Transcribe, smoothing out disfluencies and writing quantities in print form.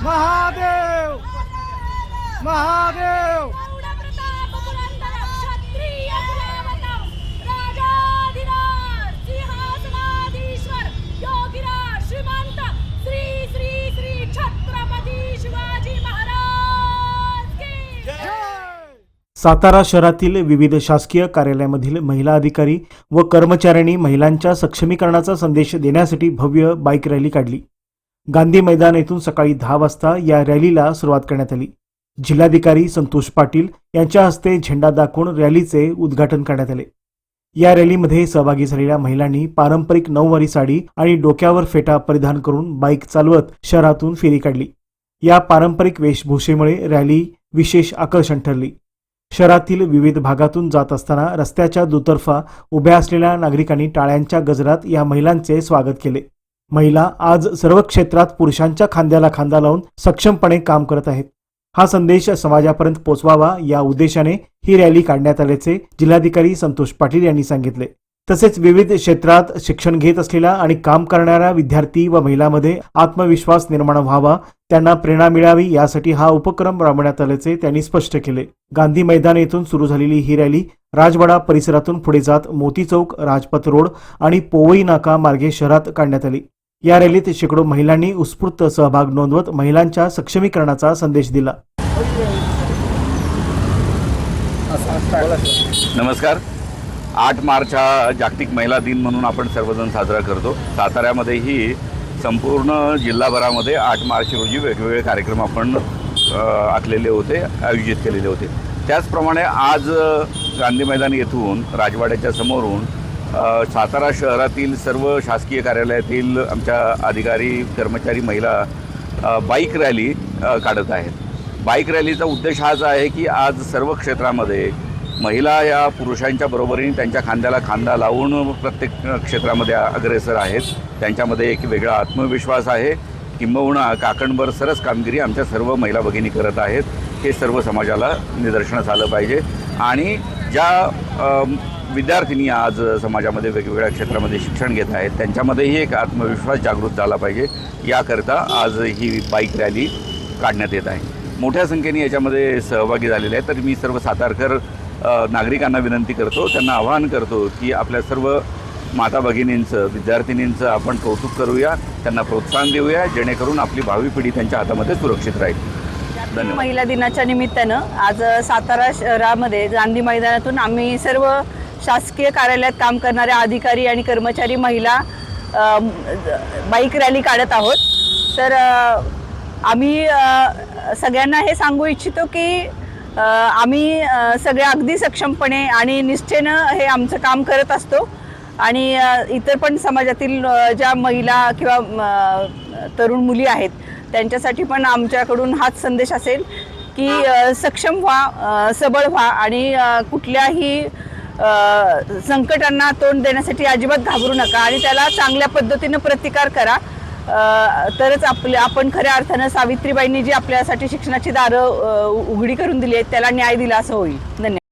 महादेव महादेव सातारा शहरातील विविध शासकीय कार्यालयामधील महिला अधिकारी व कर्मचाऱ्यांनी महिलांच्या सक्षमीकरणाचा संदेश देण्यासाठी भव्य बाईक रॅली काढली। गांधी मैदान येथून सकाळी 10 वाजता या रॅलीला सुरुवात करण्यात आली। जिल्हाधिकारी संतोष पाटील यांच्या हस्ते झेंडा दाखवून रॅलीचे उद्घाटन करण्यात आले। या रॅलीमध्ये सहभागी झालेल्या महिलांनी पारंपरिक नऊवारी साडी आणि डोक्यावर फेटा परिधान करून बाईक चालवत शहरातून फेरी काढली। या पारंपरिक वेशभूषेमुळे रॅली विशेष आकर्षण ठरली। शहरातील विविध भागातून जात असताना रस्त्याच्या दुतर्फा उभ्या असलेल्या नागरिकांनी टाळ्यांच्या गजरात या महिलांचे स्वागत केले। महिला आज सर्व क्षेत्रात पुरुषांच्या खांद्याला खांदा लावून सक्षमपणे काम करत आहेत। हा संदेश समाजापर्यंत पोहोचवावा या उद्देशाने ही रॅली काढण्यात आल्याचे जिल्हाधिकारी संतोष पाटील यांनी सांगितले। तसेच विविध क्षेत्रात शिक्षण घेत असलेल्या आणि काम करणाऱ्या विद्यार्थी व महिलांमध्ये आत्मविश्वास निर्माण व्हावा, त्यांना प्रेरणा मिळावी यासाठी हा उपक्रम राबवण्यात आल्याचे त्यांनी स्पष्ट केले। गांधी मैदान येथून सुरू झालेली ही रॅली राजवाडा परिसरातून पुढे जात मोती चौक, राजपथ रोड आणि पोवई नाका मार्गे शहरात काढण्यात आली। या रॅलीत शेकडो महिलांनी उत्स्फूर्त सहभाग नोंदवत महिलांच्या सक्षमीकरणाचा संदेश दिला। नमस्कार। 8 मार्च हा जागतिक महिला दिन म्हणून आपण सर्वजण साजरा करतो। साताऱ्यामध्येही संपूर्ण जिल्हाभरामध्ये 8 मार्च रोजी वेगवेगळे कार्यक्रम आपण आखलेले होते, आयोजित केलेले होते। त्याचप्रमाणे आज गांधी मैदान येथून राजवाड्याच्या समोरून सातारा शहरातील सर्व शासकीय कार्यालयातील आमच्या अधिकारी, कर्मचारी, महिला बाईक रॅली काढत आहेत। बाईक रॅलीचा उद्देश हाच आहे की आज सर्व क्षेत्रामध्ये महिला या पुरुषांच्या बरोबरीने त्यांच्या खांद्याला खांदा लावून प्रत्येक क्षेत्रामध्ये अग्रेसर आहेत। त्यांच्यामध्ये एक वेगळा आत्मविश्वास आहे, किंबहुना काकणभर सरस कामगिरी आमच्या सर्व महिला भगिनी करत आहेत। हे सर्व समाजाला निदर्शनास आलं पाहिजे आणि ज्या विद्यार्थिनी आज समाजामध्ये वेगवेगळ्या क्षेत्रामध्ये शिक्षण घेत आहेत त्यांच्यामध्येही एक आत्मविश्वास जागृत झाला पाहिजे, याकरता आज ही बाईक रॅली काढण्यात येत आहे। मोठ्या संख्येने याच्यामध्ये सहभागी झालेले आहेत। तर मी सर्व सातारकर नागरिकांना विनंती करतो, त्यांना आवाहन करतो की आपल्या सर्व माता भगिनींचं, विद्यार्थिनींचं आपण कौतुक करूया, त्यांना प्रोत्साहन देऊया, जेणेकरून आपली भावी पिढी त्यांच्या हातामध्ये सुरक्षित राहील। धन्यवाद। महिला दिनाच्या निमित्तानं आज सातारा शहरामध्ये गांधी मैदानातून आम्ही सर्व शासकीय कार्यालयात काम करणाऱ्या अधिकारी आणि कर्मचारी महिला बाईक रॅली काढत आहोत। तर आम्ही सगळ्यांना हे सांगू इच्छितो की आम्ही सगळे अगदी सक्षमपणे आणि निष्ठेनं हे आमचं काम करत असतो आणि इतर पण समाजातील ज्या महिला किंवा तरुण मुली आहेत त्यांच्यासाठी पण आमच्याकडून हाच संदेश असेल की सक्षम व्हा, सबळ व्हा आणि कुठल्याही संकटांना तोंड देण्यासाठी अजिबात घाबरू नका आणि त्याला चांगल्या पद्धतीनं प्रतिकार करा। तरच आपण खऱ्या अर्थानं सावित्रीबाईंनी जी आपल्यासाठी शिक्षणाची दारं उघडी करून दिली आहेत त्याला न्याय दिला असं होईल। धन्यवाद।